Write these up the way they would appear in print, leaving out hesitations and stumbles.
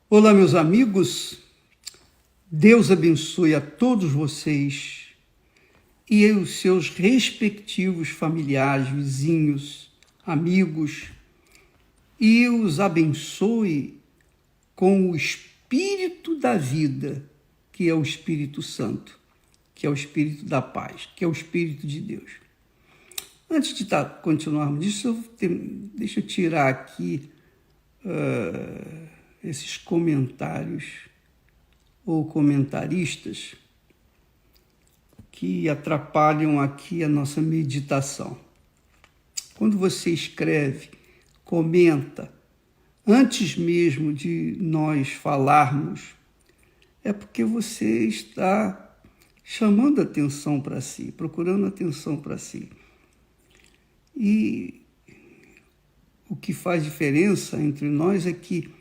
Olá, meus amigos. Deus abençoe a todos vocês e os seus respectivos familiares, vizinhos, amigos, e os abençoe com o Espírito da vida, que é o Espírito Santo, que é o Espírito da paz, que é o Espírito de Deus. Antes de continuarmos disso, deixa eu tirar aqui esses comentários ou comentaristas que atrapalham aqui a nossa meditação. Quando você escreve, comenta, antes mesmo de nós falarmos, é porque você está chamando atenção para si, procurando atenção para si. E o que faz diferença entre nós é que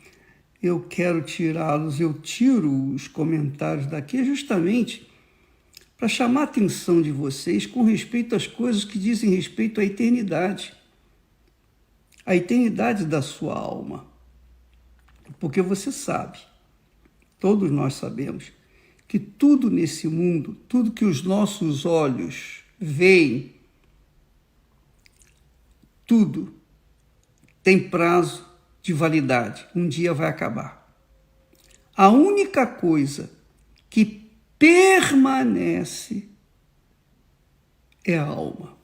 eu quero tirá-los, eu tiro os comentários daqui justamente para chamar a atenção de vocês com respeito às coisas que dizem respeito à eternidade da sua alma. Porque você sabe, todos nós sabemos, que tudo nesse mundo, tudo que os nossos olhos veem, tudo tem prazo de validade, um dia vai acabar. A única coisa que permanece é a alma.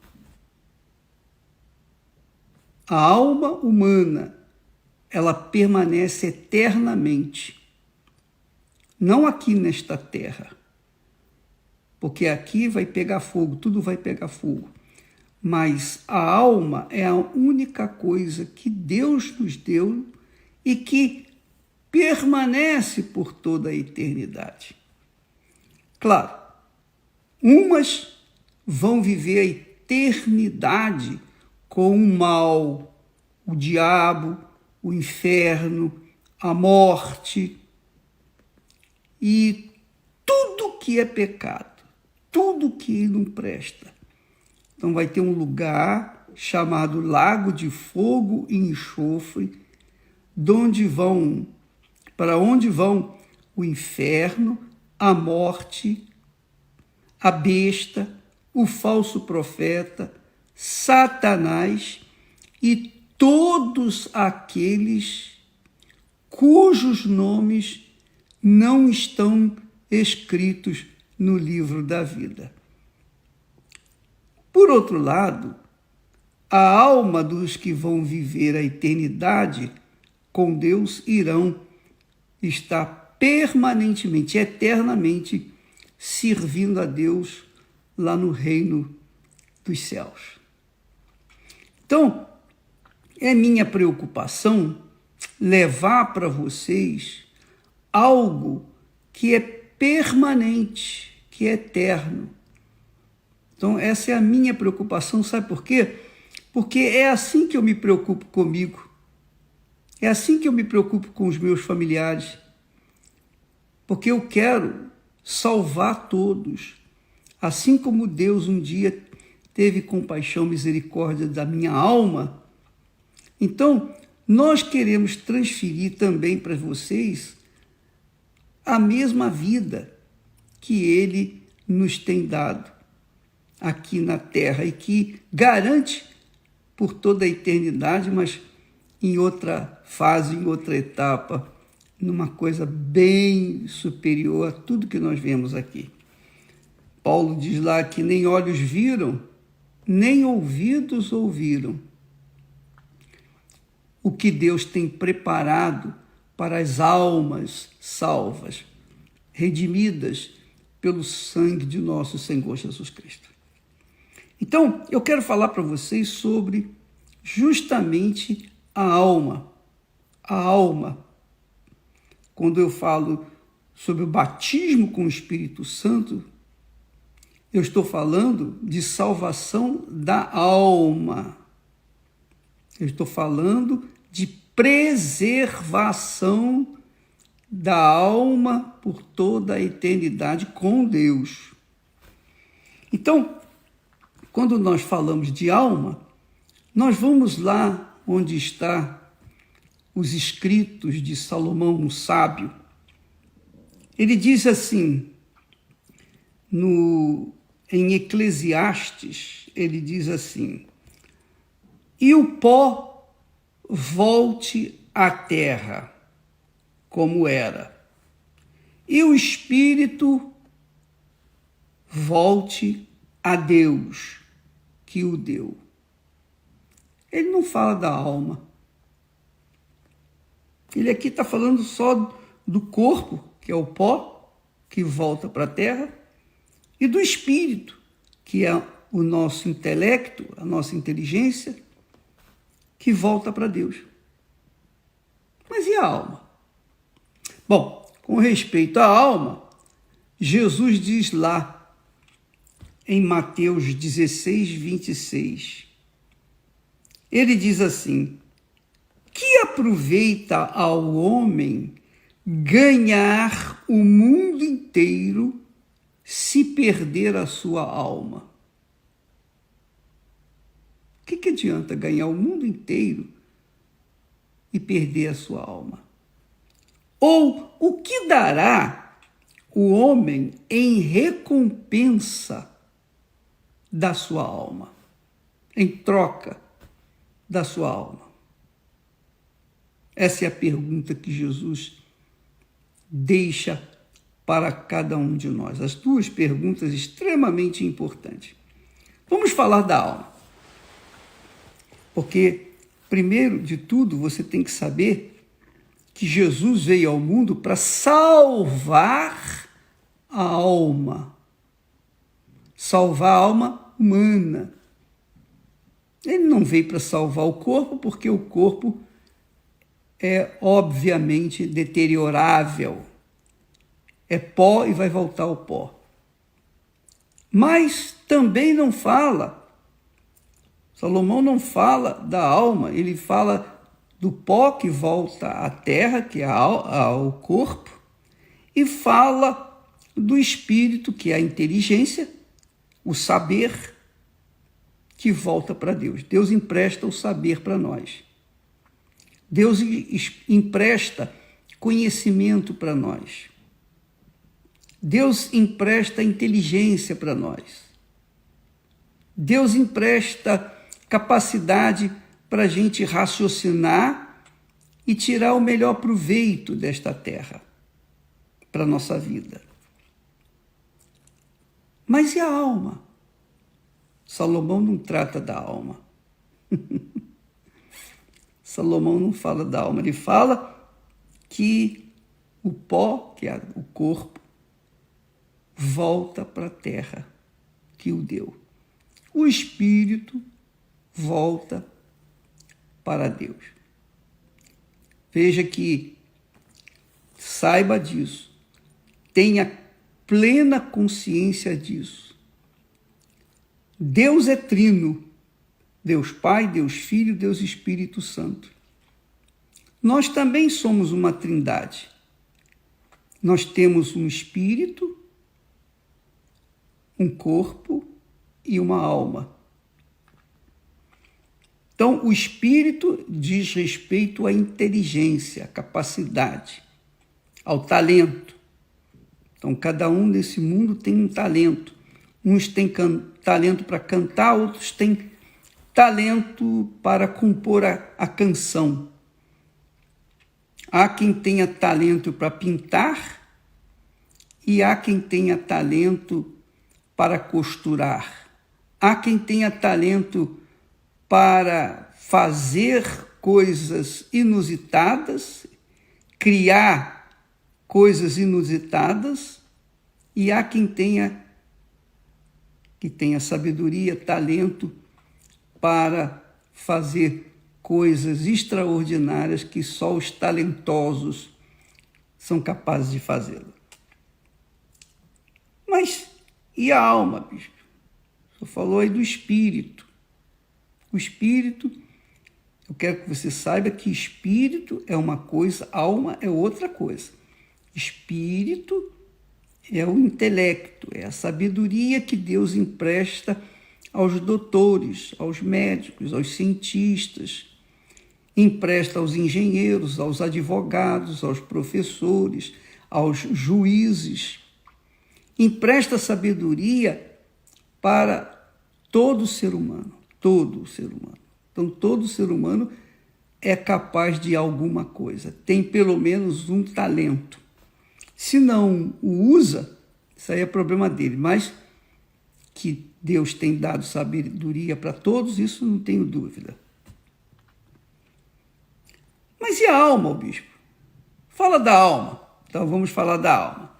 A alma humana, ela permanece eternamente. Não aqui nesta terra, porque aqui vai pegar fogo, tudo vai pegar fogo. Mas a alma é a única coisa que Deus nos deu e que permanece por toda a eternidade. Claro, umas vão viver a eternidade com o mal, o diabo, o inferno, a morte e tudo que é pecado, tudo que não presta. Então vai ter um lugar chamado Lago de Fogo e Enxofre, para onde vão o inferno, a morte, a besta, o falso profeta, Satanás e todos aqueles cujos nomes não estão escritos no livro da vida. Por outro lado, a alma dos que vão viver a eternidade com Deus irão estar permanentemente, eternamente servindo a Deus lá no reino dos céus. Então, é minha preocupação levar para vocês algo que é permanente, que é eterno. Então, essa é a minha preocupação, sabe por quê? Porque é assim que eu me preocupo comigo, é assim que eu me preocupo com os meus familiares, porque eu quero salvar todos, assim como Deus um dia teve compaixão, misericórdia da minha alma. Então, nós queremos transferir também para vocês a mesma vida que Ele nos tem dado aqui na terra e que garante por toda a eternidade, mas em outra fase, em outra etapa, numa coisa bem superior a tudo que nós vemos aqui. Paulo diz lá que nem olhos viram, nem ouvidos ouviram o que Deus tem preparado para as almas salvas, redimidas pelo sangue de nosso Senhor Jesus Cristo. Então, eu quero falar para vocês sobre justamente a alma. A alma. Quando eu falo sobre o batismo com o Espírito Santo, eu estou falando de salvação da alma. Eu estou falando de preservação da alma por toda a eternidade com Deus. Então, quando nós falamos de alma, nós vamos lá onde está os escritos de Salomão, um sábio. Ele diz assim, em Eclesiastes, ele diz assim: e o pó volte à terra, como era, e o espírito volte a Deus, que o deu. Ele não fala da alma. Ele aqui está falando só do corpo, que é o pó, que volta para a terra, e do espírito, que é o nosso intelecto, a nossa inteligência, que volta para Deus. Mas e a alma? Bom, com respeito à alma, Jesus diz lá em Mateus 16, 26, ele diz assim: que aproveita ao homem ganhar o mundo inteiro se perder a sua alma? O que adianta ganhar o mundo inteiro e perder a sua alma? Ou o que dará o homem em recompensa da sua alma, em troca da sua alma? Essa é a pergunta que Jesus deixa para cada um de nós. As duas perguntas extremamente importantes. Vamos falar da alma. Porque, primeiro de tudo, você tem que saber que Jesus veio ao mundo para salvar a alma. Salvar a alma humana. Ele não veio para salvar o corpo, porque o corpo é obviamente deteriorável. É pó e vai voltar ao pó. Mas também não fala, Salomão não fala da alma, ele fala do pó que volta à terra, que é ao corpo, e fala do espírito, que é a inteligência, o saber, que volta para Deus. Deus empresta o saber para nós. Deus empresta conhecimento para nós. Deus empresta inteligência para nós. Deus empresta capacidade para a gente raciocinar e tirar o melhor proveito desta terra para a nossa vida. Mas e a alma? Salomão não trata da alma. Salomão não fala da alma, ele fala que o pó, que é o corpo, volta para a terra que o deu. O espírito volta para Deus. Veja que, saiba disso, tenha plena consciência disso. Deus é trino. Deus Pai, Deus Filho, Deus Espírito Santo. Nós também somos uma trindade. Nós temos um espírito, um corpo e uma alma. Então, o espírito diz respeito à inteligência, à capacidade, ao talento. Então, cada um nesse mundo tem um talento. Uns têm talento para cantar, outros têm talento para compor a canção. Há quem tenha talento para pintar e há quem tenha talento para costurar. Há quem tenha talento para fazer coisas inusitadas, criar coisas inusitadas, e há quem tenha sabedoria, talento para fazer coisas extraordinárias que só os talentosos são capazes de fazê-lo. Mas e a alma, bispo? Você falou aí do espírito. O espírito, eu quero que você saiba que espírito é uma coisa, alma é outra coisa. Espírito é o intelecto, é a sabedoria que Deus empresta aos doutores, aos médicos, aos cientistas. empresta aos engenheiros, aos advogados, aos professores, aos juízes. Empresta sabedoria para todo ser humano, todo ser humano. Então, todo ser humano é capaz de alguma coisa, tem pelo menos um talento. Se não o usa, isso aí é problema dele, mas que Deus tem dado sabedoria para todos, isso não tenho dúvida. Mas e a alma, bispo? Fala da alma. Então vamos falar da alma.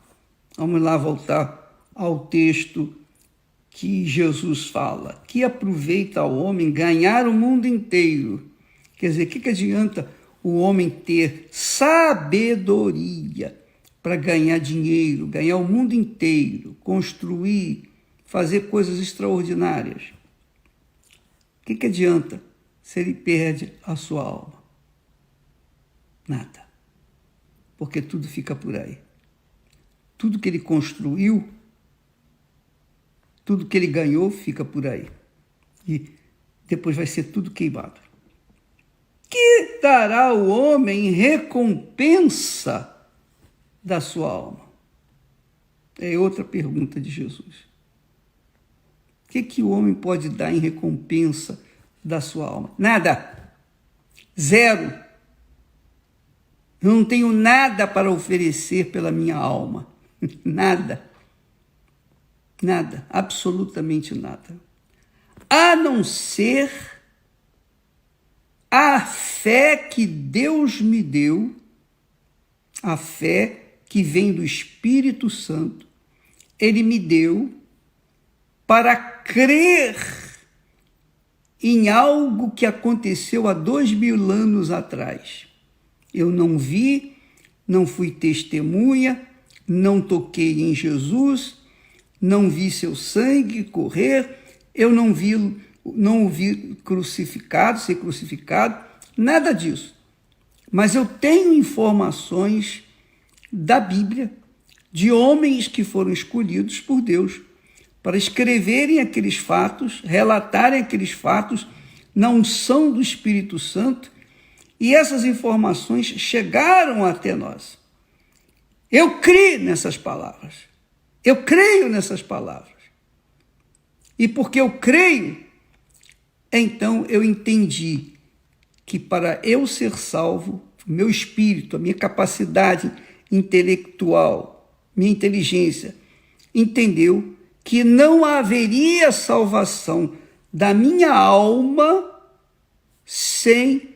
Vamos lá voltar ao texto que Jesus fala. Que aproveita ao homem ganhar o mundo inteiro. Quer dizer, o que adianta o homem ter sabedoria para ganhar dinheiro, ganhar o mundo inteiro, construir, fazer coisas extraordinárias? O que adianta se ele perde a sua alma? Nada. Porque tudo fica por aí. Tudo que ele construiu, tudo que ele ganhou, fica por aí. E depois vai ser tudo queimado. Que dará o homem recompensa da sua alma? É outra pergunta de Jesus. O que o homem pode dar em recompensa da sua alma? Nada. Zero. Eu não tenho nada para oferecer pela minha alma. Nada. Nada. Absolutamente nada. A não ser a fé que Deus me deu, a fé que vem do Espírito Santo. Ele me deu para crer em algo que aconteceu há 2000 anos atrás. Eu não vi, não fui testemunha, não toquei em Jesus, não vi seu sangue correr, eu não o vi crucificado, ser crucificado, nada disso. Mas eu tenho informações da Bíblia, de homens que foram escolhidos por Deus para escreverem aqueles fatos, relatarem aqueles fatos na unção do Espírito Santo, e essas informações chegaram até nós. Eu creio nessas palavras. Eu creio nessas palavras. E porque eu creio, então eu entendi que para eu ser salvo, meu espírito, a minha capacidade intelectual, minha inteligência, entendeu que não haveria salvação da minha alma sem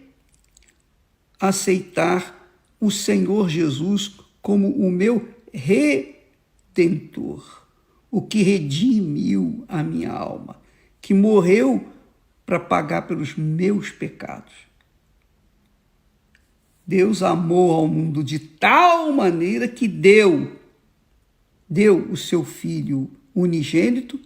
aceitar o Senhor Jesus como o meu Redentor, o que redimiu a minha alma, que morreu para pagar pelos meus pecados. Deus amou ao mundo de tal maneira que deu o seu Filho unigênito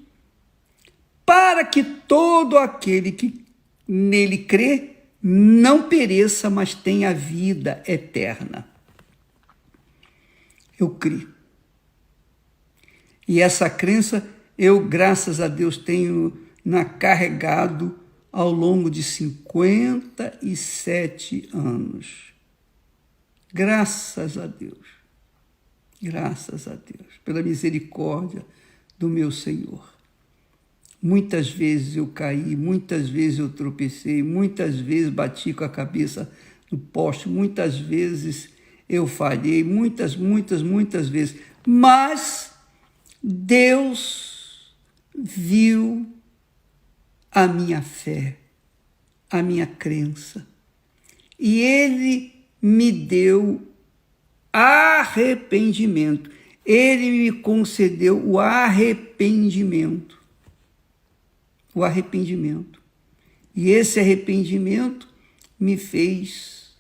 para que todo aquele que nele crê não pereça, mas tenha vida eterna. Eu creio. E essa crença eu, graças a Deus, tenho carregado ao longo de 57 anos. Graças a Deus. Graças a Deus. Pela misericórdia do meu Senhor. Muitas vezes eu caí, muitas vezes eu tropecei, muitas vezes bati com a cabeça no poste, muitas vezes eu falhei, muitas vezes. Mas Deus viu a minha fé, a minha crença. E Ele me deu arrependimento. Ele me concedeu o arrependimento. O arrependimento. E esse arrependimento me fez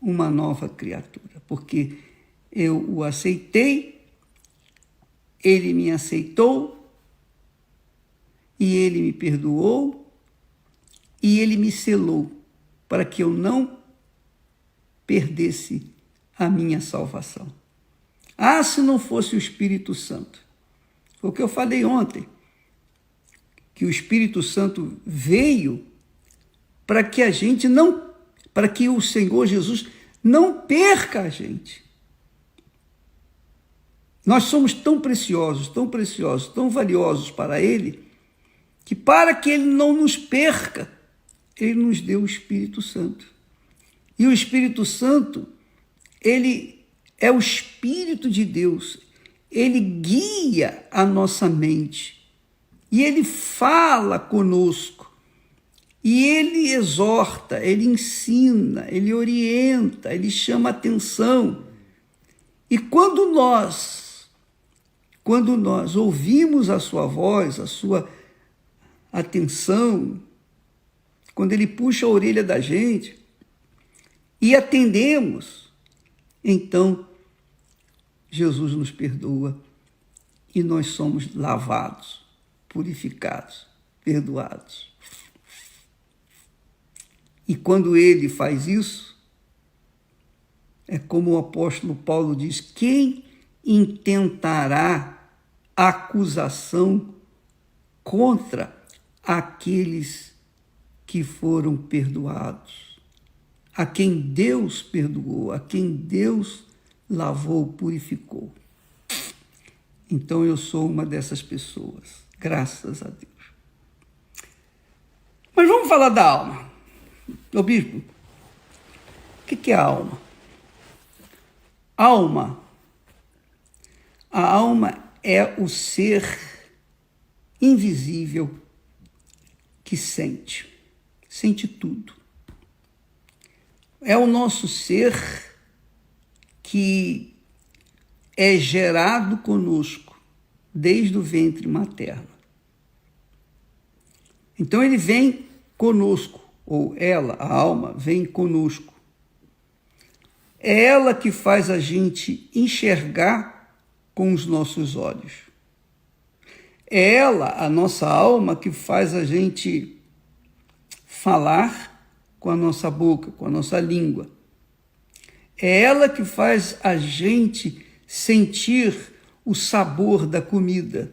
uma nova criatura, porque eu o aceitei, ele me aceitou, e ele me perdoou, e ele me selou, para que eu não perdesse a minha salvação. Ah, se não fosse o Espírito Santo. Foi o que eu falei ontem, que o Espírito Santo veio para que a gente não para que o Senhor Jesus não perca a gente. Nós somos tão preciosos, tão valiosos para Ele, que para que Ele não nos perca, Ele nos deu o Espírito Santo. E o Espírito Santo, Ele é o Espírito de Deus. Ele guia a nossa mente. E Ele fala conosco. E Ele exorta, Ele ensina, Ele orienta, Ele chama atenção. E quando nós ouvimos a sua voz, a sua atenção, quando Ele puxa a orelha da gente e atendemos, então Jesus nos perdoa e nós somos lavados, purificados, perdoados. E quando Ele faz isso, é como o apóstolo Paulo diz: quem intentará acusação contra aqueles que foram perdoados, a quem Deus perdoou, a quem Deus lavou, purificou? Então eu sou uma dessas pessoas, graças a Deus. Mas vamos falar da alma. Ô bispo, o que é a alma? A alma é o ser invisível que sente tudo. É o nosso ser que é gerado conosco desde o ventre materno. Então ele vem conosco, ou ela, a alma, vem conosco. É ela que faz a gente enxergar com os nossos olhos. É ela, a nossa alma, que faz a gente falar com a nossa boca, com a nossa língua. É ela que faz a gente sentir o sabor da comida,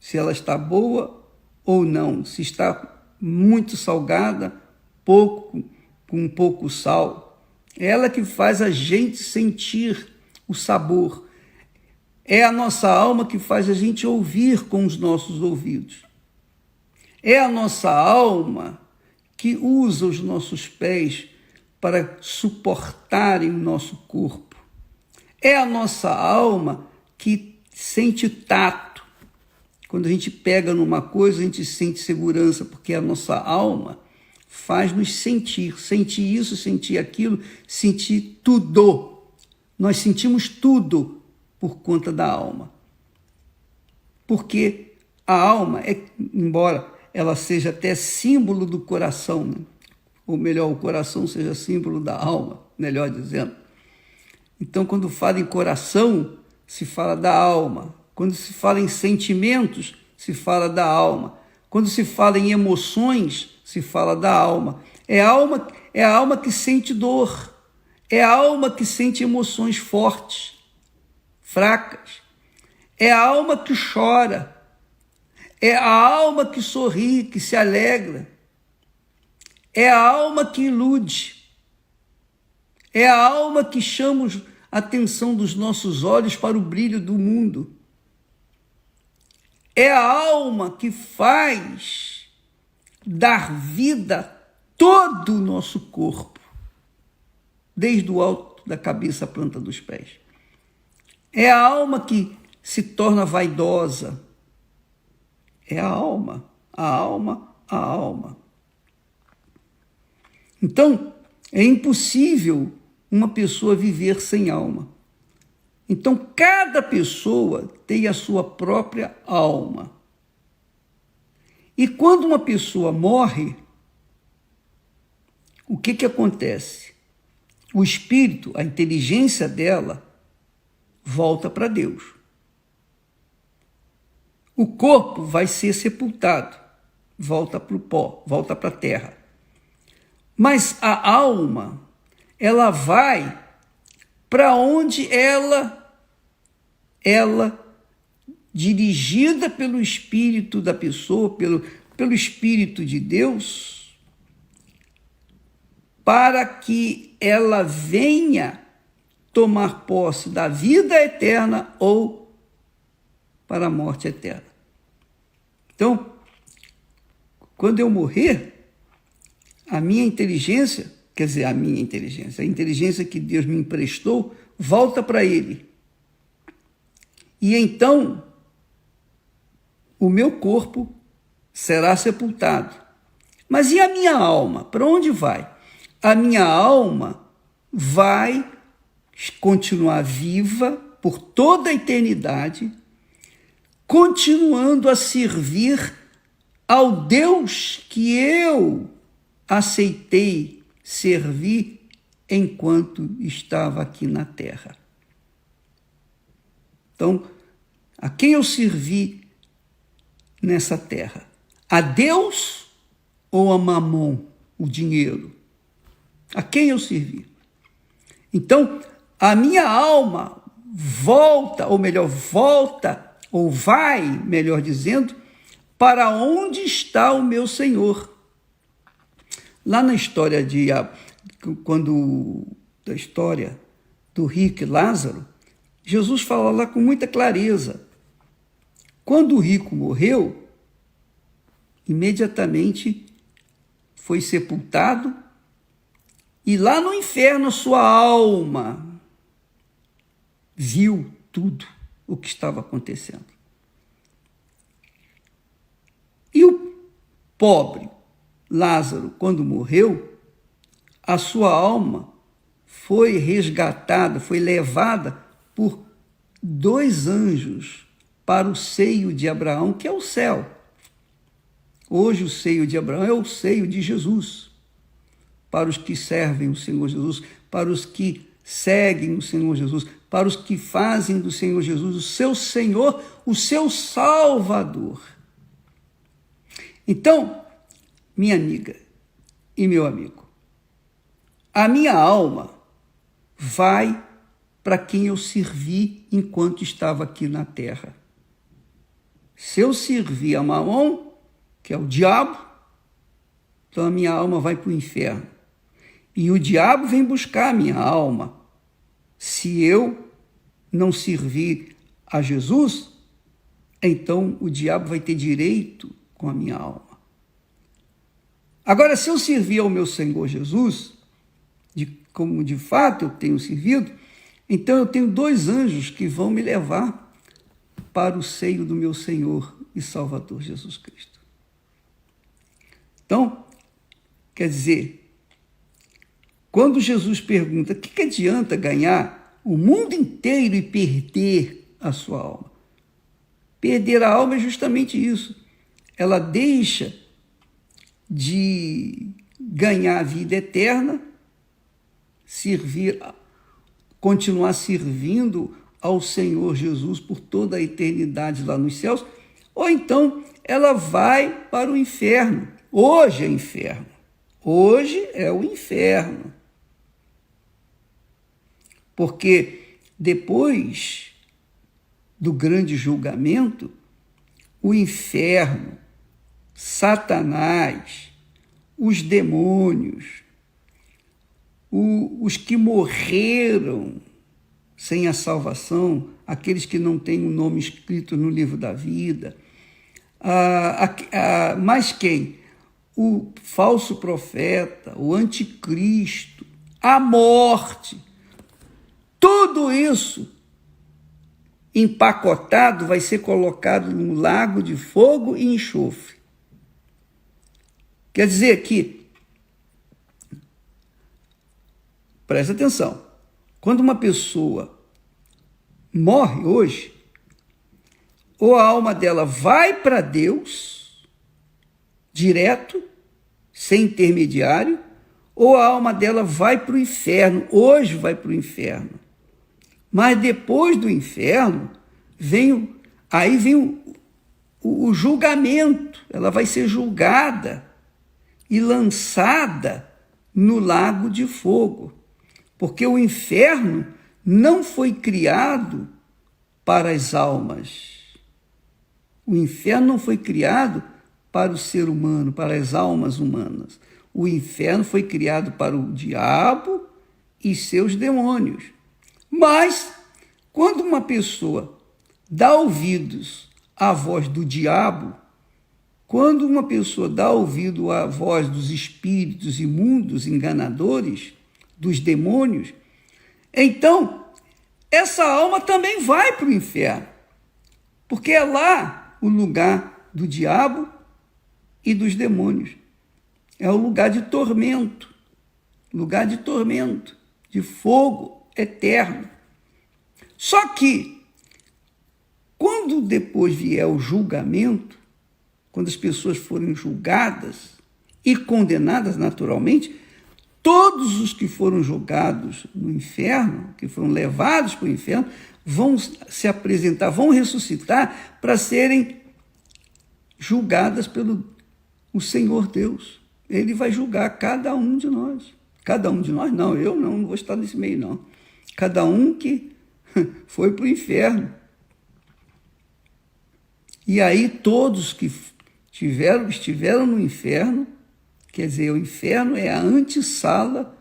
se ela está boa ou não, se está muito salgada, com pouco sal. É ela que faz a gente sentir o sabor. É a nossa alma que faz a gente ouvir com os nossos ouvidos. É a nossa alma que usa os nossos pés para suportarem o nosso corpo. É a nossa alma que sente tato. Quando a gente pega numa coisa, a gente sente segurança, porque a nossa alma faz-nos sentir isso, sentir aquilo, sentir tudo. Nós sentimos tudo por conta da alma. Porque a alma, embora ela seja até símbolo do coração, né? Ou melhor, o coração seja símbolo da alma, melhor dizendo. Então, quando fala em coração, se fala da alma. Quando se fala em sentimentos, se fala da alma. Quando se fala em emoções, se fala da alma. É a alma que sente dor. É a alma que sente emoções fortes, fracas. É a alma que chora. É a alma que sorri, que se alegra. É a alma que ilude. É a alma que chama a atenção dos nossos olhos para o brilho do mundo. É a alma que faz dar vida a todo o nosso corpo, desde o alto da cabeça à planta dos pés. É a alma que se torna vaidosa. É a alma, a alma, a alma. Então, é impossível uma pessoa viver sem alma. Então, cada pessoa tem a sua própria alma. E quando uma pessoa morre, o que acontece? O espírito, a inteligência dela, volta para Deus. O corpo vai ser sepultado, volta para o pó, volta para a terra. Mas a alma, ela vai para onde ela, dirigida pelo espírito da pessoa, pelo espírito de Deus, para que ela venha tomar posse da vida eterna ou para a morte eterna. Então, quando eu morrer, a minha inteligência, a inteligência que Deus me emprestou, volta para Ele. E então, o meu corpo será sepultado. Mas e a minha alma? Para onde vai? A minha alma vai continuar viva por toda a eternidade, continuando a servir ao Deus que eu aceitei servir enquanto estava aqui na terra. Então, a quem eu servi nessa terra? A Deus ou a Mamon, o dinheiro? A quem eu servi? Então, a minha alma volta, ou vai, melhor dizendo, para onde está o meu Senhor. Lá na história da história do rico e Lázaro, Jesus fala lá com muita clareza. Quando o rico morreu, imediatamente foi sepultado, e lá no inferno sua alma viu tudo o que estava acontecendo. E o pobre Lázaro, quando morreu, a sua alma foi resgatada, foi levada por 2 anjos para o seio de Abraão, que é o céu. Hoje o seio de Abraão é o seio de Jesus. Para os que servem o Senhor Jesus, para os que seguem o Senhor Jesus, para os que fazem do Senhor Jesus o seu Senhor, o seu Salvador. Então, minha amiga e meu amigo, a minha alma vai para quem eu servi enquanto estava aqui na terra. Se eu servi a Mamon, que é o diabo, então a minha alma vai para o inferno. E o diabo vem buscar a minha alma. Se eu não servir a Jesus, então o diabo vai ter direito com a minha alma. Agora, se eu servir ao meu Senhor Jesus, como de fato eu tenho servido, então eu tenho 2 anjos que vão me levar para o seio do meu Senhor e Salvador Jesus Cristo. Então, quer dizer, quando Jesus pergunta, o que adianta ganhar o mundo inteiro e perder a sua alma? Perder a alma é justamente isso. Ela deixa de ganhar a vida eterna, continuar servindo ao Senhor Jesus por toda a eternidade lá nos céus, ou então ela vai para o inferno. Hoje é inferno. Hoje é o inferno. Porque depois do grande julgamento, o inferno, Satanás, os demônios, os que morreram sem a salvação, aqueles que não têm o nome escrito no livro da vida, mas quem? O falso profeta, o anticristo, a morte, tudo isso empacotado vai ser colocado num lago de fogo e enxofre. Quer dizer que, presta atenção, quando uma pessoa morre hoje, ou a alma dela vai para Deus, direto, sem intermediário, ou a alma dela vai para o inferno, hoje vai para o inferno. Mas depois do inferno, vem o julgamento, ela vai ser julgada e lançada no lago de fogo, porque o inferno não foi criado para as almas. O inferno não foi criado para o ser humano, para as almas humanas. o inferno foi criado para o diabo e seus demônios. Mas, quando uma pessoa dá ouvidos à voz do diabo, quando uma pessoa dá ouvido à voz dos espíritos imundos, enganadores, dos demônios, então essa alma também vai para o inferno, porque é lá o lugar do diabo e dos demônios. É o lugar de tormento, de fogo eterno. Só que, quando depois vier o julgamento, quando as pessoas forem julgadas e condenadas naturalmente, todos os que foram julgados no inferno, que foram levados para o inferno, vão se apresentar, vão ressuscitar para serem julgadas pelo o Senhor Deus. Ele vai julgar cada um de nós. Cada um de nós não, eu não vou estar nesse meio não. Cada um que foi para o inferno. E aí todos que estiveram no inferno, quer dizer, o inferno é a antessala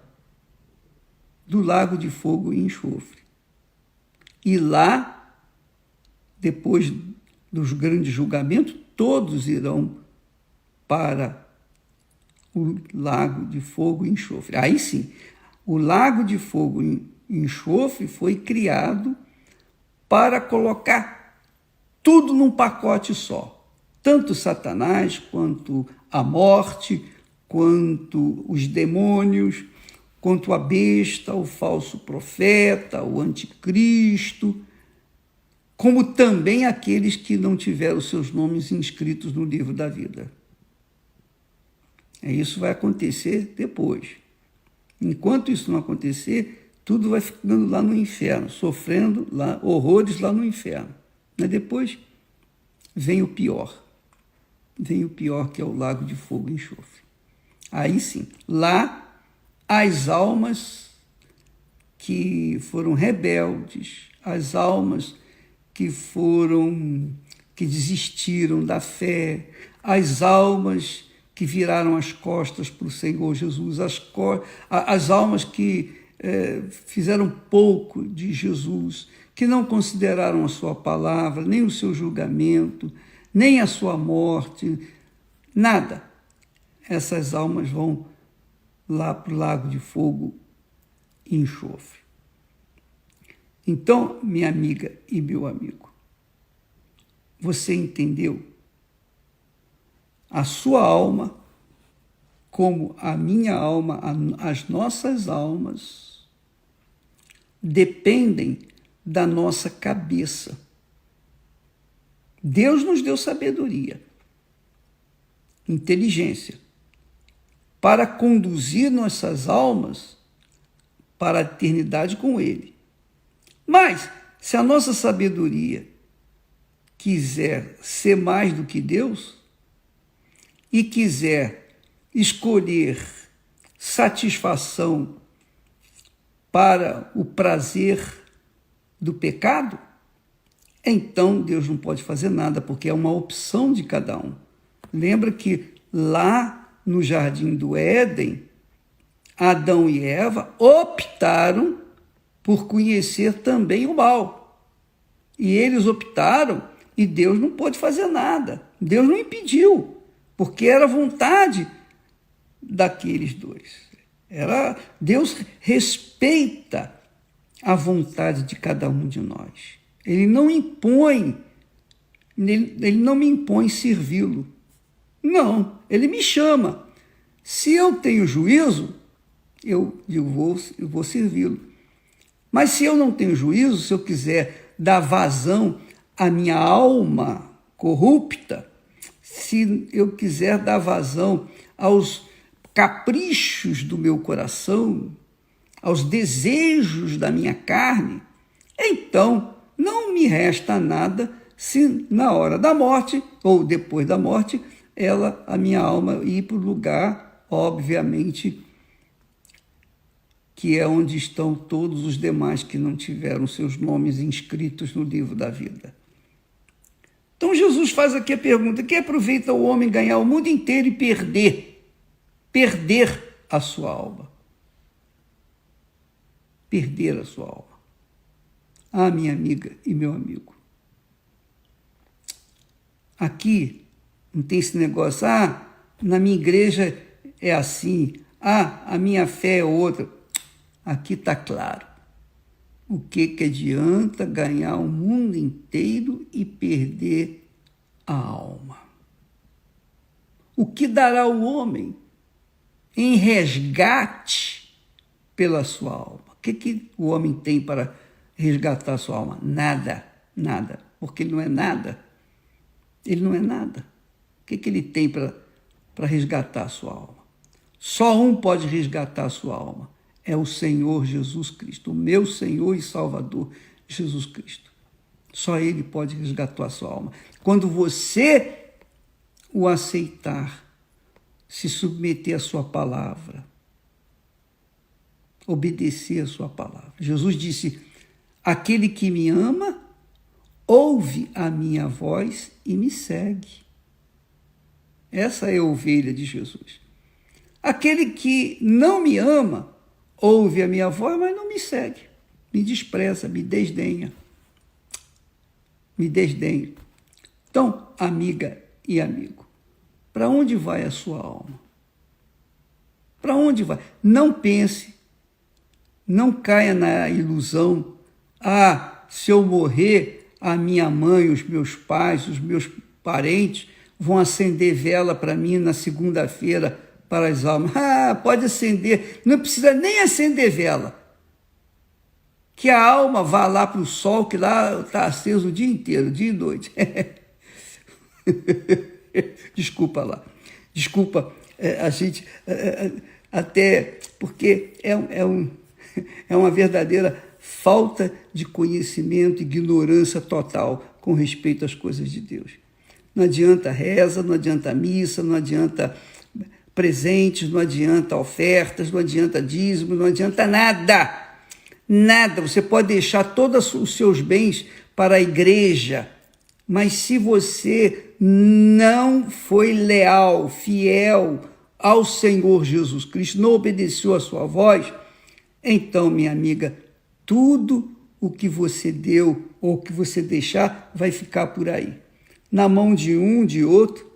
do lago de fogo e enxofre. E lá, depois dos grandes julgamentos, todos irão para o lago de fogo e enxofre. Aí sim, o lago de fogo e enxofre foi criado para colocar tudo num pacote só. Tanto Satanás, quanto a morte, quanto os demônios, quanto a besta, o falso profeta, o anticristo, como também aqueles que não tiveram seus nomes inscritos no livro da vida. Isso vai acontecer depois. Enquanto isso não acontecer, tudo vai ficando lá no inferno, sofrendo lá, horrores lá no inferno. Mas depois vem o pior. Vem o pior, que é o lago de fogo e enxofre. Aí sim, lá as almas que foram rebeldes, as almas que desistiram da fé, as almas que viraram as costas para o Senhor Jesus, as almas que fizeram pouco de Jesus, que não consideraram a sua palavra, nem o seu julgamento, nem a sua morte, nada. Essas almas vão lá para o lago de fogo e enxofre. Então, minha amiga e meu amigo, você entendeu? A sua alma, como a minha alma, as nossas almas, dependem da nossa cabeça. Deus nos deu sabedoria, inteligência, para conduzir nossas almas para a eternidade com Ele. Mas, se a nossa sabedoria quiser ser mais do que Deus e quiser escolher satisfação para o prazer do pecado, então Deus não pode fazer nada, porque é uma opção de cada um. Lembra que lá no Jardim do Éden, Adão e Eva optaram por conhecer também o mal. E eles optaram e Deus não pôde fazer nada. Deus não impediu, porque era vontade daqueles dois. Deus respeita a vontade de cada um de nós. Ele não me impõe servi-lo. Não, ele me chama. Se eu tenho juízo, eu vou servi-lo. Mas se eu não tenho juízo, se eu quiser dar vazão à minha alma corrupta, se eu quiser dar vazão aos caprichos do meu coração, aos desejos da minha carne, então não me resta nada se na hora da morte ou depois da morte a minha alma ir para o lugar, obviamente, que é onde estão todos os demais que não tiveram seus nomes inscritos no livro da vida. Então Jesus faz aqui a pergunta: que aproveita o homem ganhar o mundo inteiro e perder perder a sua alma. Perder a sua alma. Ah, minha amiga e meu amigo. Aqui não tem esse negócio, na minha igreja é assim, a minha fé é outra. Aqui está claro. O que adianta ganhar o mundo inteiro e perder a alma? O que dará o homem em resgate pela sua alma? O que o homem tem para resgatar a sua alma? Nada, nada, porque ele não é nada. Ele não é nada. O que ele tem para resgatar a sua alma? Só um pode resgatar a sua alma. É o Senhor Jesus Cristo, o meu Senhor e Salvador, Jesus Cristo. Só Ele pode resgatar a sua alma. Quando você o aceitar, se submeter à sua palavra, obedecer à sua palavra. Jesus disse, aquele que me ama, ouve a minha voz e me segue. Essa é a ovelha de Jesus. Aquele que não me ama, ouve a minha voz, mas não me segue. Me despreza, me desdenha. Me desdenha. Então, amiga e amigo, para onde vai a sua alma? Para onde vai? Não pense, não caia na ilusão, se eu morrer, a minha mãe, os meus pais, os meus parentes vão acender vela para mim na segunda-feira para as almas. Pode acender, não precisa nem acender vela. Que a alma vá lá para o sol, que lá está aceso o dia inteiro, dia e noite. Desculpa lá. Desculpa, a gente, até porque é uma verdadeira falta de conhecimento, ignorância total com respeito às coisas de Deus. Não adianta reza, não adianta missa, não adianta presentes, não adianta ofertas, não adianta dízimo, não adianta nada. Nada. Você pode deixar todos os seus bens para a igreja, mas se você não foi leal, fiel ao Senhor Jesus Cristo, não obedeceu a sua voz, então, minha amiga, tudo o que você deu ou o que você deixar vai ficar por aí. Na mão de um, de outro,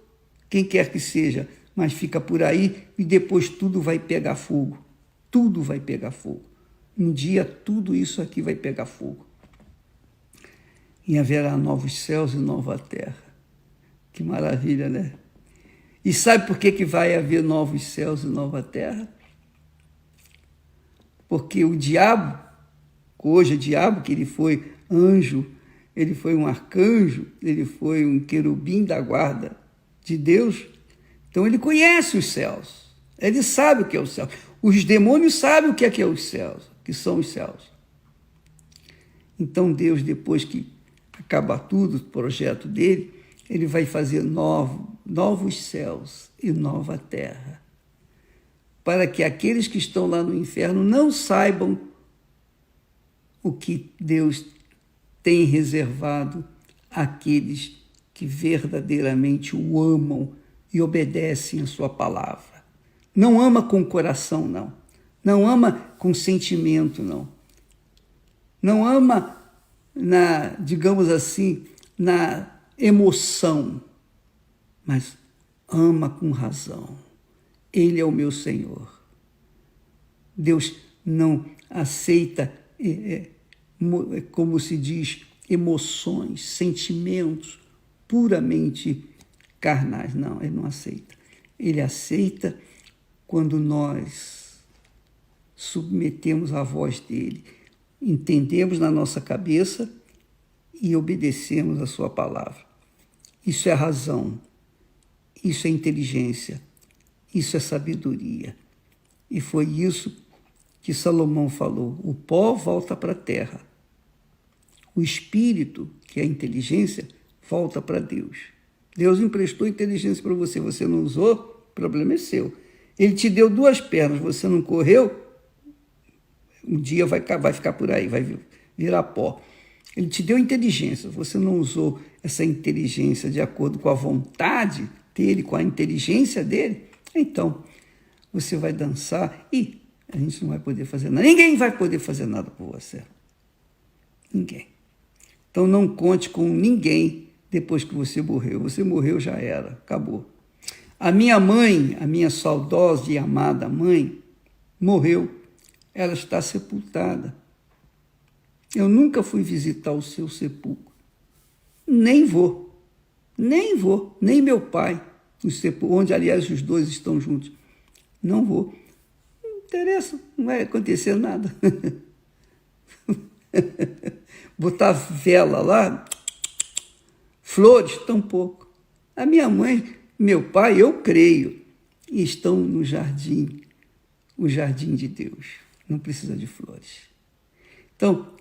quem quer que seja, mas fica por aí e depois tudo vai pegar fogo. Tudo vai pegar fogo. Um dia tudo isso aqui vai pegar fogo. E haverá novos céus e nova terra. Que maravilha, né? E sabe por que vai haver novos céus e nova terra? Porque o diabo, hoje o diabo, que ele foi anjo, ele foi um arcanjo, ele foi um querubim da guarda de Deus, então ele conhece os céus, ele sabe o que é o céu. Os demônios sabem o que é os céus, que são os céus. Então Deus, depois que acabar tudo, o projeto dele, ele vai fazer novos céus e nova terra, para que aqueles que estão lá no inferno não saibam o que Deus tem reservado àqueles que verdadeiramente o amam e obedecem a sua palavra. Não ama com o coração, não. Não ama com sentimento, não. Não ama digamos assim, na emoção, mas ama com razão. Ele é o meu Senhor. Deus não aceita, como se diz, emoções, sentimentos puramente carnais. Não, Ele não aceita. Ele aceita quando nós submetemos à voz dEle, entendemos na nossa cabeça e obedecemos a sua palavra. Isso é razão, isso é inteligência, isso é sabedoria. E foi isso que Salomão falou: o pó volta para a terra. O espírito, que é a inteligência, volta para Deus. Deus emprestou inteligência para você, você não usou, o problema é seu. Ele te deu 2 pernas, você não correu, um dia vai ficar por aí, vai virar pó. Ele te deu inteligência, você não usou essa inteligência de acordo com a vontade dele, com a inteligência dele, então você vai dançar e a gente não vai poder fazer nada. Ninguém vai poder fazer nada por você. Ninguém. Então não conte com ninguém depois que você morreu. Você morreu, já era, acabou. A minha mãe, a minha saudosa e amada mãe, morreu. Ela está sepultada. Eu nunca fui visitar o seu sepulcro. Nem vou. Nem meu pai, onde, aliás, os dois estão juntos. Não vou. Não interessa, não vai acontecer nada. Botar vela lá, flores, tampouco. A minha mãe, meu pai, eu creio, estão no jardim, o jardim de Deus. Não precisa de flores. Então,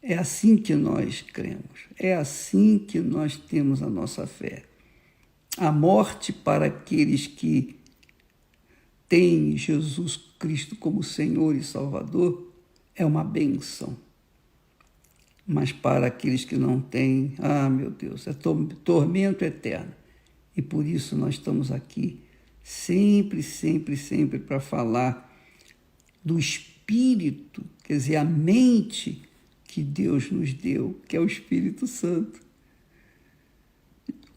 é assim que nós cremos, é assim que nós temos a nossa fé. A morte para aqueles que têm Jesus Cristo como Senhor e Salvador é uma bênção. Mas para aqueles que não têm, meu Deus, é tormento eterno. E por isso nós estamos aqui sempre para falar do Espírito, quer dizer, a mente que Deus nos deu, que é o Espírito Santo.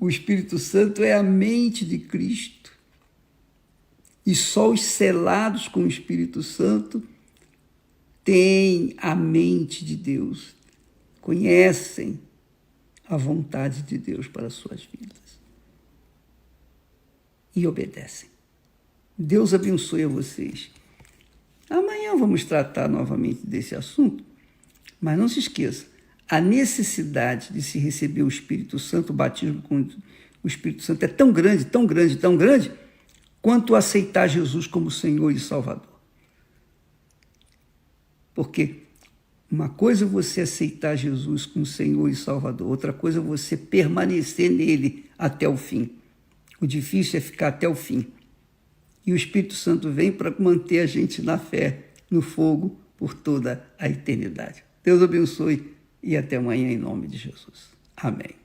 O Espírito Santo é a mente de Cristo. E só os selados com o Espírito Santo têm a mente de Deus, conhecem a vontade de Deus para as suas vidas e obedecem. Deus abençoe a vocês. Amanhã vamos tratar novamente desse assunto, mas não se esqueça, a necessidade de se receber o Espírito Santo, o batismo com o Espírito Santo é tão grande, quanto aceitar Jesus como Senhor e Salvador. Porque uma coisa é você aceitar Jesus como Senhor e Salvador, outra coisa é você permanecer nele até o fim. O difícil é ficar até o fim. E o Espírito Santo vem para manter a gente na fé, no fogo, por toda a eternidade. Deus abençoe e até amanhã em nome de Jesus. Amém.